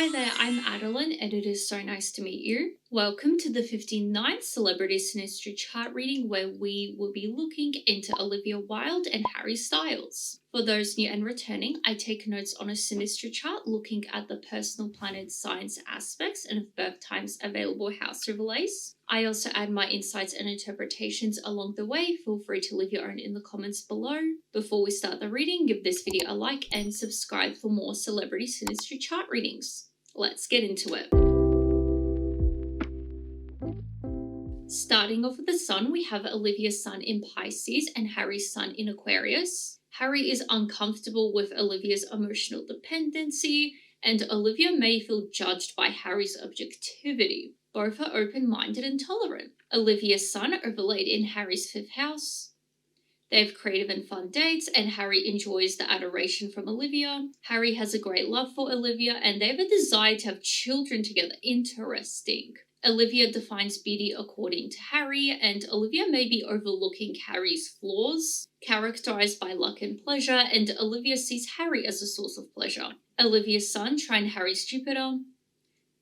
Hi there, I'm Adeline, and it is so nice to meet you. Welcome to the 59th Celebrity Synastry chart reading, where we will be looking into Olivia Wilde and Harry Styles. For those new and returning, I take notes on a synastry chart looking at the personal planet signs aspects and of birth times available house overlays. I also add my insights and interpretations along the way. Feel free to leave your own in the comments below. Before we start the reading, give this video a like and subscribe for more Celebrity Synastry chart readings. Let's get into it. Starting off with the sun, we have Olivia's sun in Pisces and Harry's sun in Aquarius. Harry is uncomfortable with Olivia's emotional dependency, and Olivia may feel judged by Harry's objectivity. Both are open-minded and tolerant. Olivia's sun overlaid in Harry's 5th house. They have creative and fun dates, and Harry enjoys the adoration from Olivia. Harry has a great love for Olivia, and they have a desire to have children together. Interesting. Olivia defines beauty according to Harry, and Olivia may be overlooking Harry's flaws, characterized by luck and pleasure, and Olivia sees Harry as a source of pleasure. Olivia's sun trine Harry's Jupiter.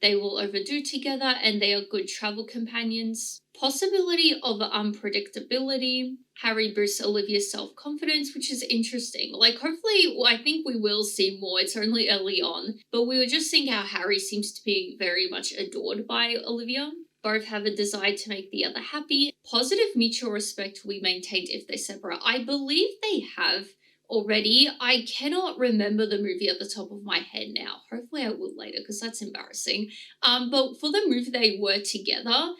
They will overdo together, and they are good travel companions. Possibility of unpredictability. Harry boosts Olivia's self-confidence, which is interesting. Hopefully, I think we will see more. It's only early on. But we were just seeing how Harry seems to be very much adored by Olivia. Both have a desire to make the other happy. Positive mutual respect will be maintained if they separate. I believe they have already. I cannot remember the movie at the top of my head now. Hopefully I will later, because that's embarrassing. But for the movie they were together,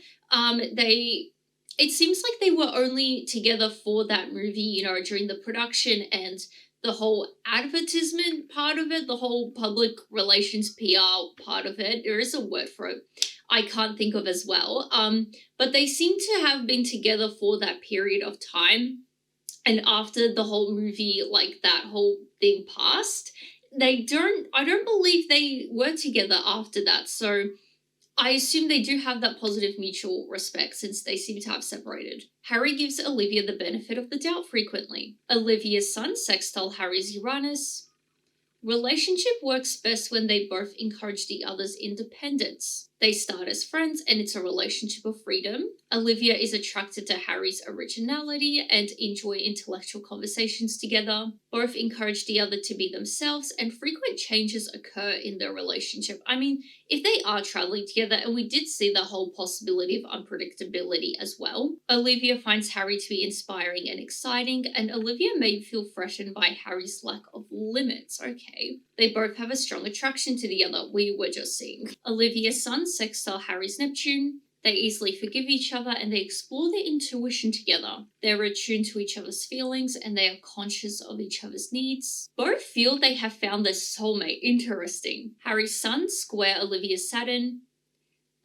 it seems like they were only together for that movie, during the production and the whole advertisement part of it, the whole public relations PR part of it. There is a word for it I can't think of as well. But they seem to have been together for that period of time. And after the whole movie, that whole thing passed, I don't believe they were together after that. So I assume they do have that positive mutual respect, since they seem to have separated. Harry gives Olivia the benefit of the doubt frequently. Olivia's sun sextile Harry's Uranus. Relationship works best when they both encourage the other's independence. They start as friends, and it's a relationship of freedom. Olivia is attracted to Harry's originality and enjoy intellectual conversations together. Both encourage the other to be themselves, and frequent changes occur in their relationship. I mean, if they are traveling together, and we did see the whole possibility of unpredictability as well. Olivia finds Harry to be inspiring and exciting, and Olivia may feel threatened by Harry's lack of limits. Okay. They both have a strong attraction to the other, we were just seeing. Olivia's sun sextile Harry's Neptune. They easily forgive each other, and they explore their intuition together. They're attuned to each other's feelings, and they are conscious of each other's needs. Both feel they have found their soulmate. Interesting. Harry's sun square Olivia's Saturn.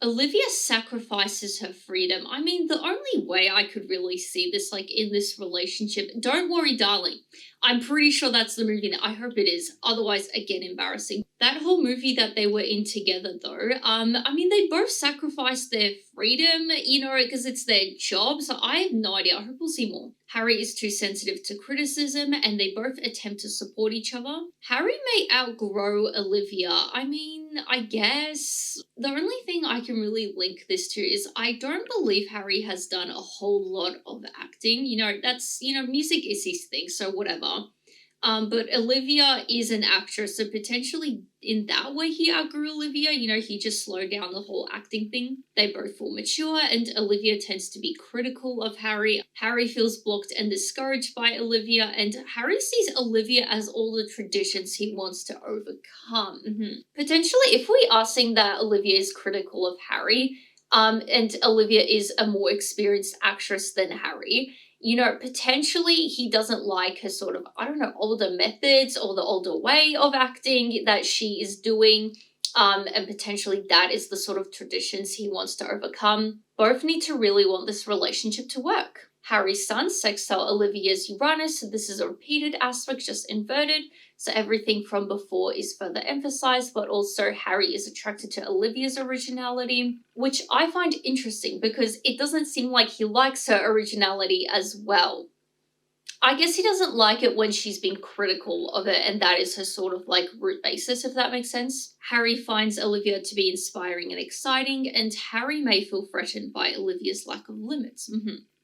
Olivia sacrifices her freedom. I mean, the only way I could really see this, in this relationship, don't worry, darling. I'm pretty sure that's the movie. I hope it is. Otherwise, again, embarrassing. That whole movie that they were in together, though, they both sacrificed their freedom, because it's their job. So I have no idea. I hope we'll see more. Harry is too sensitive to criticism, and they both attempt to support each other. Harry may outgrow Olivia. I guess the only thing I can really link this to is I don't believe Harry has done a whole lot of acting. That's, music is his thing, so whatever. But Olivia is an actress, so potentially in that way he outgrew Olivia. He just slowed down the whole acting thing. They both feel mature, and Olivia tends to be critical of Harry. Harry feels blocked and discouraged by Olivia, and Harry sees Olivia as all the traditions he wants to overcome. Potentially, if we are seeing that Olivia is critical of Harry, and Olivia is a more experienced actress than Harry, potentially he doesn't like her sort of, older methods or the older way of acting that she is doing. And potentially that is the sort of traditions he wants to overcome. Both need to really want this relationship to work. Harry's sun sextile Olivia's Uranus. So this is a repeated aspect, just inverted. So everything from before is further emphasized, but also Harry is attracted to Olivia's originality, which I find interesting because it doesn't seem like he likes her originality as well. I guess he doesn't like it when she's been critical of it, and that is her sort of like root basis, if that makes sense. Harry finds Olivia to be inspiring and exciting, and Harry may feel threatened by Olivia's lack of limits.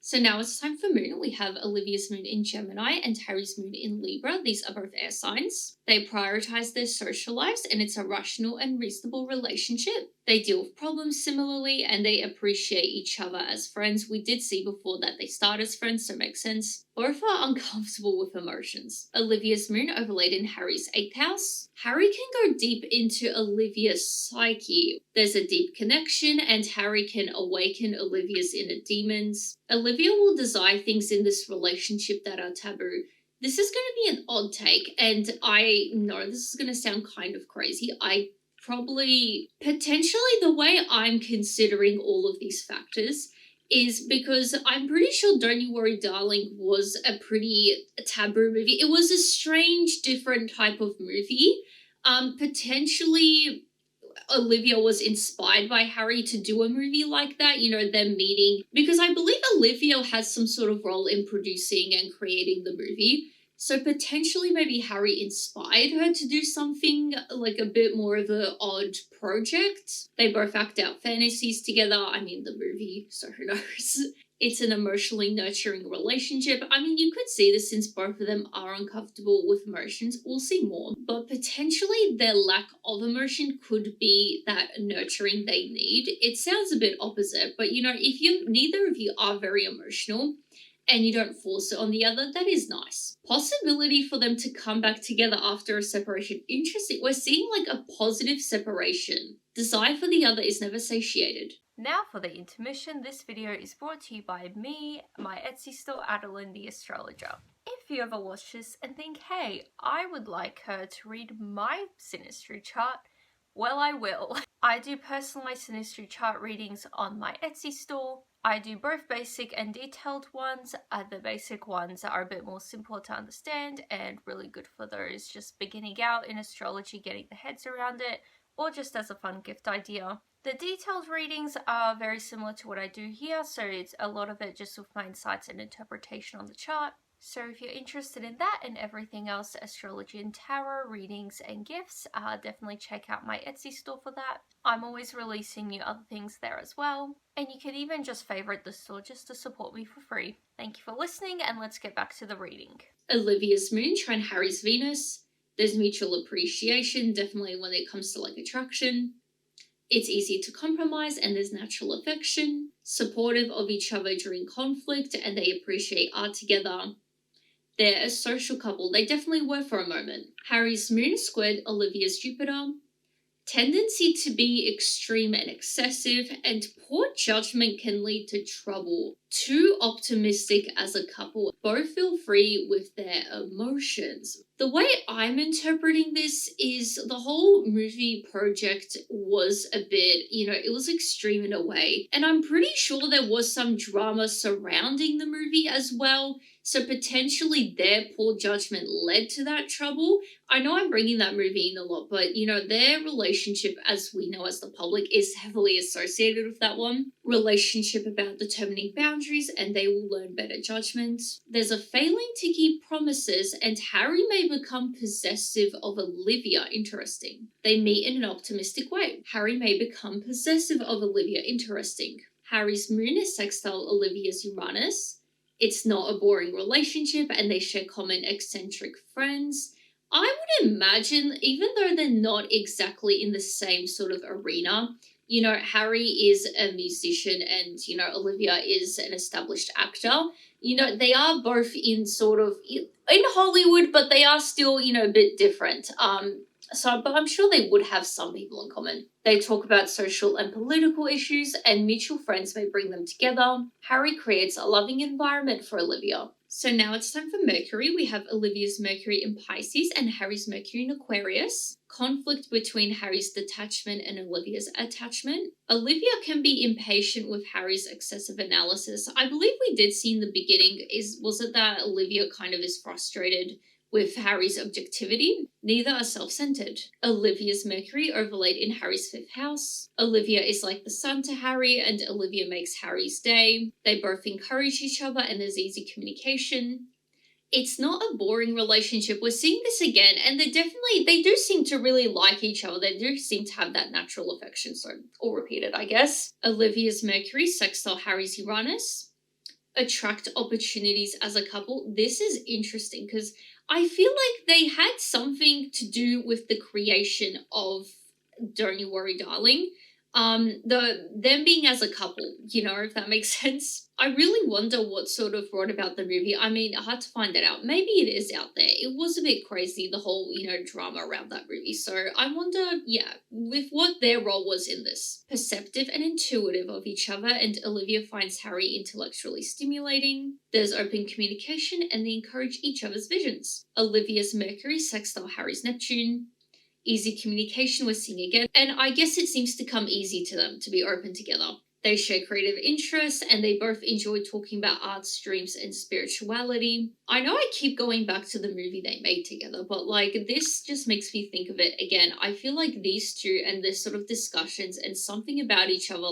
So now it's time for moon. We have Olivia's moon in Gemini and Harry's moon in Libra. These are both air signs. They prioritize their social lives, and it's a rational and reasonable relationship. They deal with problems similarly, and they appreciate each other as friends. We did see before that they start as friends, so it makes sense. Both are uncomfortable with emotions. Olivia's moon overlaid in Harry's 8th house. Harry can go deep into Olivia's psyche. There's a deep connection, and Harry can awaken Olivia's inner demons. Olivia will desire things in this relationship that are taboo. This is going to be an odd take, and I know this is going to sound kind of crazy. Potentially the way I'm considering all of these factors is because I'm pretty sure Don't You Worry Darling was a pretty taboo movie. It was a strange, different type of movie. Potentially Olivia was inspired by Harry to do a movie like that, them meeting, because I believe Olivia has some sort of role in producing and creating the movie. So potentially maybe Harry inspired her to do something like a bit more of an odd project. They both act out fantasies together. I mean, the movie, so who knows? It's an emotionally nurturing relationship. I mean, you could see this since both of them are uncomfortable with emotions. We'll see more. But potentially their lack of emotion could be that nurturing they need. It sounds a bit opposite, but if neither of you are very emotional, and you don't force it on the other, that is nice. Possibility for them to come back together after a separation. Interesting. We're seeing like a positive separation. Desire for the other is never satiated. Now for the intermission. This video is brought to you by me, my Etsy store, Adeline the Astrologer. If you ever watch this and think, hey, I would like her to read my Synastry chart, well, I will. I do personalized Synastry chart readings on my Etsy store. I do both basic and detailed ones. The basic ones are a bit more simple to understand and really good for those just beginning out in astrology, getting their heads around it, or just as a fun gift idea. The detailed readings are very similar to what I do here, so it's a lot of it just with my insights and interpretation on the chart. So if you're interested in that and everything else, astrology and tarot, readings and gifts, definitely check out my Etsy store for that. I'm always releasing new other things there as well. And you can even just favorite the store just to support me for free. Thank you for listening, and let's get back to the reading. Olivia's moon trine Harry's Venus. There's mutual appreciation, definitely when it comes to like attraction. It's easy to compromise and there's natural affection. Supportive of each other during conflict, and they appreciate art together. They're a social couple. They definitely were for a moment. Harry's moon squared Olivia's Jupiter. Tendency to be extreme and excessive, and poor judgment can lead to trouble. Too optimistic as a couple. Both feel free with their emotions. The way I'm interpreting this is the whole movie project was a bit, it was extreme in a way. And I'm pretty sure there was some drama surrounding the movie as well. So potentially their poor judgment led to that trouble. I know I'm bringing that movie in a lot, but their relationship, as we know as the public, is heavily associated with that one. Relationship about determining boundaries, and they will learn better judgment. There's a failing to keep promises, and Harry may become possessive of Olivia. Interesting. They meet in an optimistic way. Harry may become possessive of Olivia. Interesting. Harry's moon is sextile Olivia's Uranus. It's not a boring relationship, and they share common eccentric friends. I would imagine, even though they're not exactly in the same sort of arena, Harry is a musician and, Olivia is an established actor. They are both in sort of, in Hollywood, but they are still, a bit different. But I'm sure they would have some people in common. They talk about social and political issues, and mutual friends may bring them together. Harry creates a loving environment for Olivia. So now it's time for Mercury. We have Olivia's Mercury in Pisces and Harry's Mercury in Aquarius. Conflict between Harry's detachment and Olivia's attachment. Olivia can be impatient with Harry's excessive analysis. I believe we did see in the beginning, was it that Olivia kind of is frustrated with Harry's objectivity? Neither are self-centered. Olivia's Mercury overlaid in Harry's 5th house. Olivia is like the sun to Harry, and Olivia makes Harry's day. They both encourage each other, and there's easy communication. it's not a boring relationship. We're seeing this again, and they do seem to really like each other. They do seem to have that natural affection. So, all repeated, I guess. Olivia's Mercury, sextile Harry's Uranus. Attract opportunities as a couple. This is interesting because I feel like they had something to do with the creation of Don't You Worry, Darling. Them being as a couple, if that makes sense. I really wonder what sort of brought about the movie. I mean, I had to find that out. Maybe it is out there. It was a bit crazy, the whole, drama around that movie. So I wonder, with what their role was in this. Perceptive and intuitive of each other, and Olivia finds Harry intellectually stimulating. There's open communication, and they encourage each other's visions. Olivia's Mercury, sextile Harry's Neptune. Easy communication, we're seeing again. And I guess it seems to come easy to them to be open together. They share creative interests, and they both enjoy talking about arts, dreams, and spirituality. I know I keep going back to the movie they made together, but this just makes me think of it again. I feel like these two and this sort of discussions and something about each other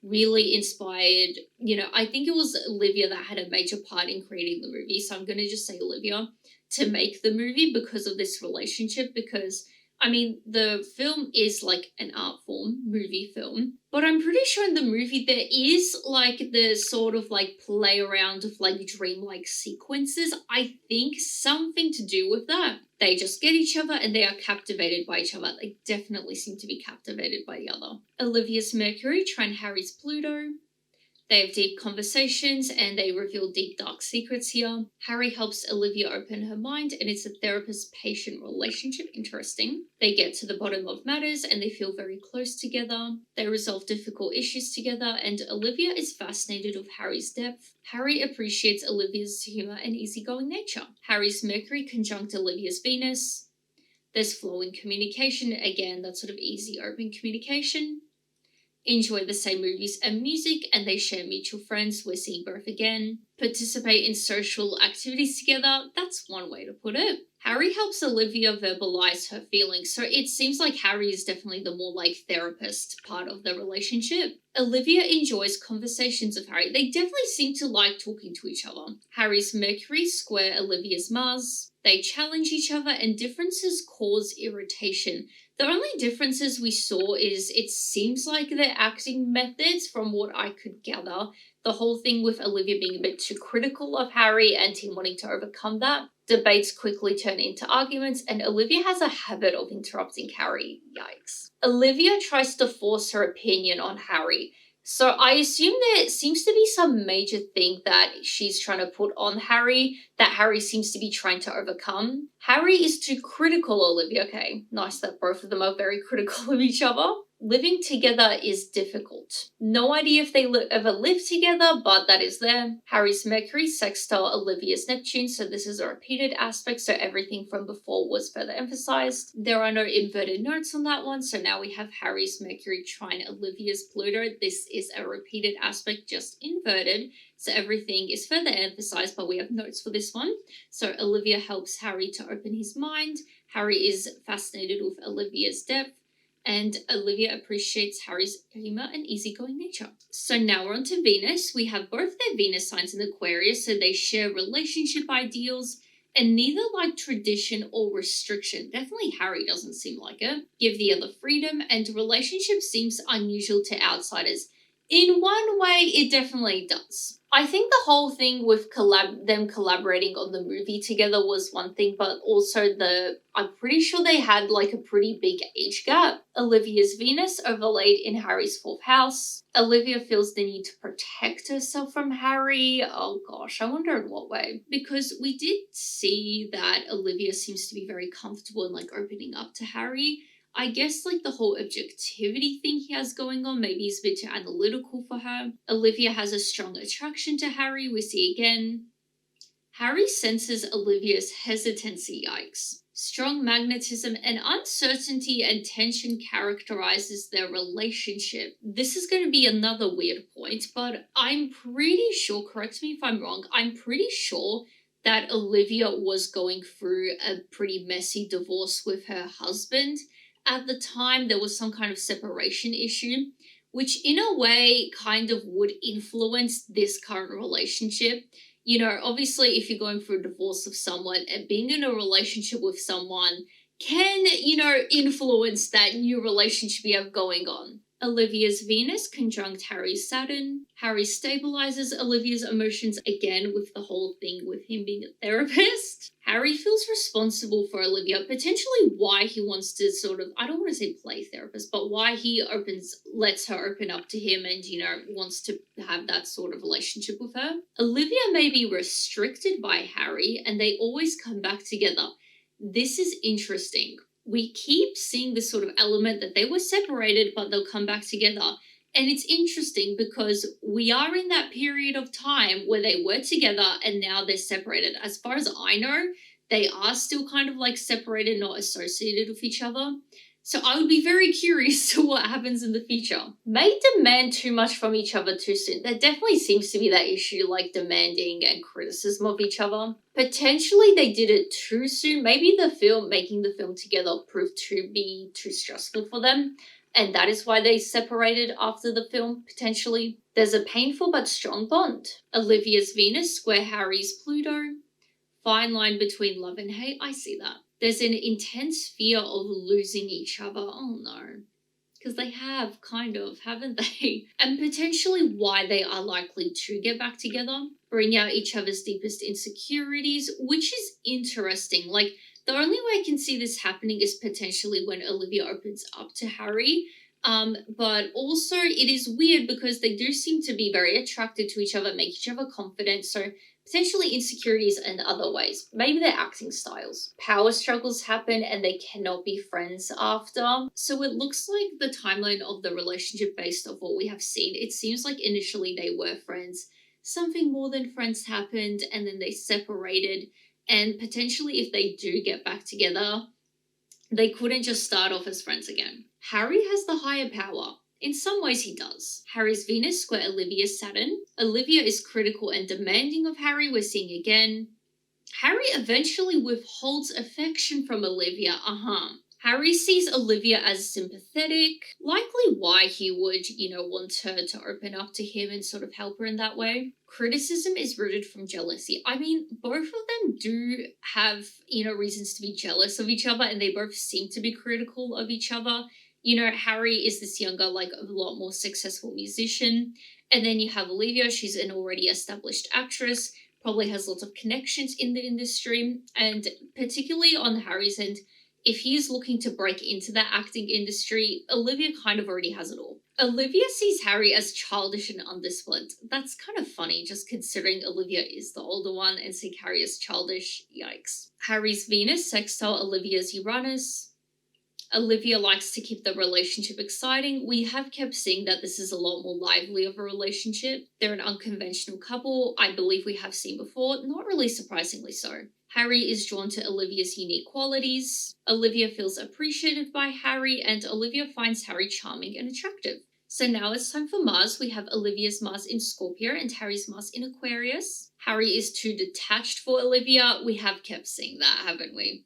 really inspired, I think it was Olivia that had a major part in creating the movie. So I'm going to just say Olivia to make the movie because of this relationship, because I mean, the film is an art form, movie film, but I'm pretty sure in the movie there is the sort of play around of dreamlike sequences. I think something to do with that. They just get each other and they are captivated by each other. They definitely seem to be captivated by the other. Olivia's Mercury, Trine Harry's Pluto. They have deep conversations and they reveal deep, dark secrets here. Harry helps Olivia open her mind, and it's a therapist-patient relationship. Interesting. They get to the bottom of matters and they feel very close together. They resolve difficult issues together, and Olivia is fascinated with Harry's depth. Harry appreciates Olivia's humor and easygoing nature. Harry's Mercury conjunct Olivia's Venus. There's flowing communication. Again, that sort of easy, open communication. Enjoy the same movies and music, and they share mutual friends. We're seeing both again. Participate in social activities together. That's one way to put it. Harry helps Olivia verbalize her feelings, so it seems like Harry is definitely the more therapist part of the relationship. Olivia enjoys conversations with Harry. They definitely seem to like talking to each other. Harry's Mercury square Olivia's Mars. They challenge each other, and differences cause irritation. The only differences we saw is it seems like their acting methods, from what I could gather. The whole thing with Olivia being a bit too critical of Harry and him wanting to overcome that. Debates quickly turn into arguments, and Olivia has a habit of interrupting Harry. Yikes. Olivia tries to force her opinion on Harry. So I assume there seems to be some major thing that she's trying to put on Harry that Harry seems to be trying to overcome. Harry is too critical, Olivia. Okay, nice that both of them are very critical of each other. Living together is difficult. No idea if they ever lived together, but that is there. Harry's Mercury sextile Olivia's Neptune, so this is a repeated aspect, so everything from before was further emphasized. There are no inverted notes on that one, so now we have Harry's Mercury trine Olivia's Pluto. This is a repeated aspect, just inverted, so everything is further emphasized, but we have notes for this one. So Olivia helps Harry to open his mind. Harry is fascinated with Olivia's depth, and Olivia appreciates Harry's humor and easygoing nature. So now we're on to Venus. We have both their Venus signs in Aquarius, so they share relationship ideals, and neither like tradition or restriction. Definitely Harry doesn't seem like it. Give the other freedom, and relationship seems unusual to outsiders. In one way, it definitely does. I think the whole thing with them collaborating on the movie together was one thing, but also I'm pretty sure they had a pretty big age gap. Olivia's Venus overlaid in Harry's 4th house. Olivia feels the need to protect herself from Harry. Oh gosh, I wonder in what way. Because we did see that Olivia seems to be very comfortable in opening up to Harry. I guess the whole objectivity thing he has going on, maybe he's a bit too analytical for her. Olivia has a strong attraction to Harry, we see again. Harry senses Olivia's hesitancy, yikes. Strong magnetism and uncertainty and tension characterizes their relationship. This is going to be another weird point, but I'm pretty sure, correct me if I'm wrong, I'm pretty sure that Olivia was going through a pretty messy divorce with her husband. At the time, there was some kind of separation issue, which in a way kind of would influence this current relationship. You know, obviously, if you're going through a divorce of someone and being in a relationship with someone can, you know, influence that new relationship you have going on. Olivia's Venus conjunct Harry's Saturn. Harry stabilizes Olivia's emotions again with the whole thing with him being a therapist. Harry feels responsible for Olivia, potentially why he wants to sort of, I don't want to say play therapist, but why he lets her open up to him and, you know, wants to have that sort of relationship with her. Olivia may be restricted by Harry and they always come back together. This is interesting. We keep seeing this sort of element that they were separated, but they'll come back together. And it's interesting because we are in that period of time where they were together and now they're separated. As far as I know, they are still kind of like separated, not associated with each other. So I would be very curious to what happens in the future. May demand too much from each other too soon. There definitely seems to be that issue, like demanding and criticism of each other. Potentially they did it too soon. Maybe making the film together proved to be too stressful for them. And that is why they separated after the film, potentially. There's a painful but strong bond. Olivia's Venus square Harry's Pluto. Fine line between love and hate. I see that. There's an intense fear of losing each other. Oh no. Because they have, kind of, haven't they? And potentially why they are likely to get back together. Bring out each other's deepest insecurities, which is interesting. Like, the only way I can see this happening is potentially when Olivia opens up to Harry. But also it is weird because they do seem to be very attracted to each other, make each other confident. So potentially insecurities in other ways. Maybe their acting styles. Power struggles happen and they cannot be friends after. So it looks like the timeline of the relationship based off what we have seen. It seems like initially they were friends. Something more than friends happened and then they separated. And potentially if they do get back together, they couldn't just start off as friends again. Harry has the higher power. In some ways he does. Harry's Venus square Olivia's Saturn. Olivia is critical and demanding of Harry, we're seeing again. Harry eventually withholds affection from Olivia, Harry sees Olivia as sympathetic, likely why he would, you know, want her to open up to him and sort of help her in that way. Criticism is rooted from jealousy. I mean, both of them do have, you know, reasons to be jealous of each other and they both seem to be critical of each other. You know, Harry is this younger, like a lot more successful musician. And then you have Olivia, she's an already established actress, probably has lots of connections in the industry. And particularly on Harry's end, if he's looking to break into the acting industry, Olivia kind of already has it all. Olivia sees Harry as childish and undisciplined. That's kind of funny, just considering Olivia is the older one and seeing Harry as childish. Yikes. Harry's Venus sextile Olivia's Uranus. Olivia likes to keep the relationship exciting. We have kept seeing that this is a lot more lively of a relationship. They're an unconventional couple, I believe we have seen before, not really surprisingly so. Harry is drawn to Olivia's unique qualities. Olivia feels appreciated by Harry, and Olivia finds Harry charming and attractive. So now it's time for Mars. We have Olivia's Mars in Scorpio and Harry's Mars in Aquarius. Harry is too detached for Olivia. We have kept seeing that, haven't we?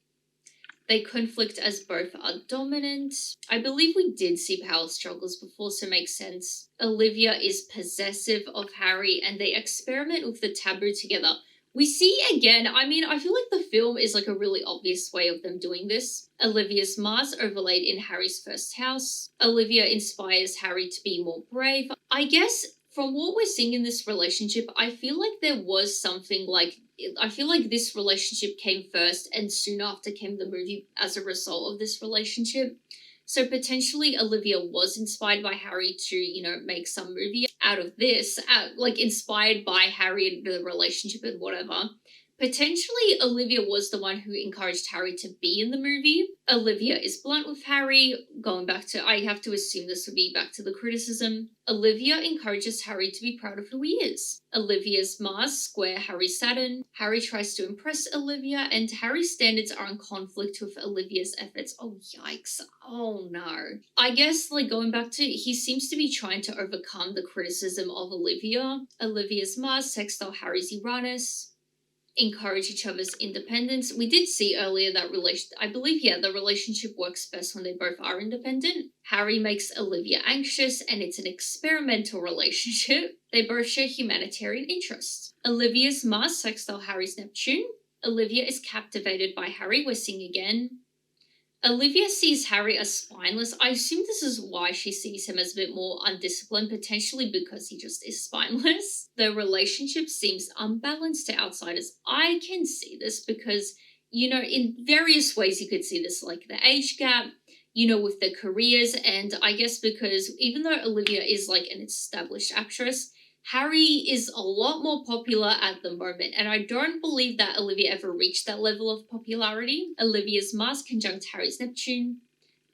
They conflict as both are dominant. I believe we did see power struggles before, so it makes sense. Olivia is possessive of Harry and they experiment with the taboo together. We see again, I mean, I feel like the film is like a really obvious way of them doing this. Olivia's Mars overlaid in Harry's first house. Olivia inspires Harry to be more brave. I guess from what we're seeing in this relationship, I feel like there was something like, I feel like this relationship came first and soon after came the movie as a result of this relationship. So potentially Olivia was inspired by Harry to, you know, make some movie out of this, like inspired by Harry and the relationship and whatever. Potentially Olivia was the one who encouraged Harry to be in the movie. Olivia is blunt with Harry, going back to, I have to assume this would be back to the criticism. Olivia encourages Harry to be proud of who he is. Olivia's Mars square Harry's Saturn. Harry tries to impress Olivia and Harry's standards are in conflict with Olivia's efforts. Oh yikes, oh no. I guess like going back to, he seems to be trying to overcome the criticism of Olivia. Olivia's Mars sextile Harry's Uranus. encourage each other's independence. We did see earlier that the relationship works best when they both are independent. Harry makes Olivia anxious, and it's an experimental relationship. They both share humanitarian interests. Olivia's Mars sextile Harry's Neptune. Olivia is captivated by Harry. We're seeing again. Olivia sees Harry as spineless. I assume this is why she sees him as a bit more undisciplined, potentially because he just is spineless. The relationship seems unbalanced to outsiders. I can see this because, in various ways you could see this, like the age gap, with their careers, and I guess because even though Olivia is like an established actress, Harry is a lot more popular at the moment, and I don't believe that Olivia ever reached that level of popularity. Olivia's Mars conjunct Harry's Neptune.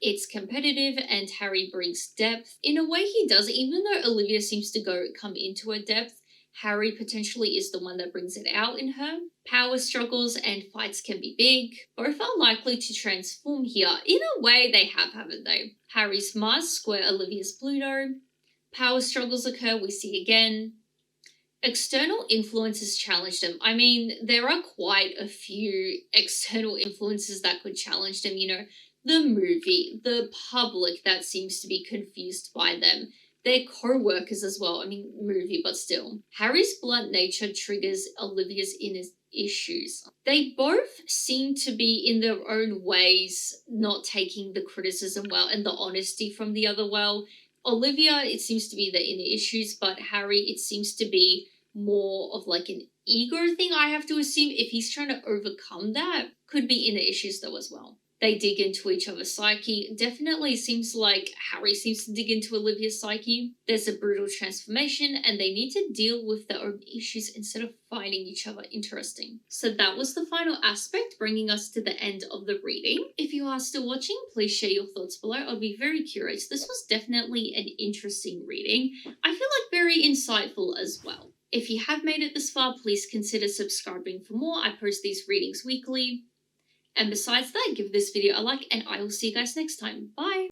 It's competitive, and Harry brings depth. In a way he does, even though Olivia seems to come into her depth, Harry potentially is the one that brings it out in her. Power struggles and fights can be big. Both are likely to transform here. In a way they have, haven't they? Harry's Mars square Olivia's Pluto. Power struggles occur, we see again. External influences challenge them. I mean, there are quite a few external influences that could challenge them, the movie, the public that seems to be confused by them, their co-workers as well. I mean, movie, but still. Harry's blunt nature triggers Olivia's inner issues. They both seem to be, in their own ways, not taking the criticism well and the honesty from the other well. Olivia, it seems to be the inner issues, but Harry, it seems to be more of like an ego thing, I have to assume. If he's trying to overcome that, could be inner issues though as well. They dig into each other's psyche. Definitely seems like Harry seems to dig into Olivia's psyche. There's a brutal transformation, and they need to deal with their own issues instead of finding each other interesting. So that was the final aspect, bringing us to the end of the reading. If you are still watching, please share your thoughts below. I'll be very curious. This was definitely an interesting reading. I feel like very insightful as well. If you have made it this far, please consider subscribing for more. I post these readings weekly. And besides that, give this video a like, and I will see you guys next time. Bye!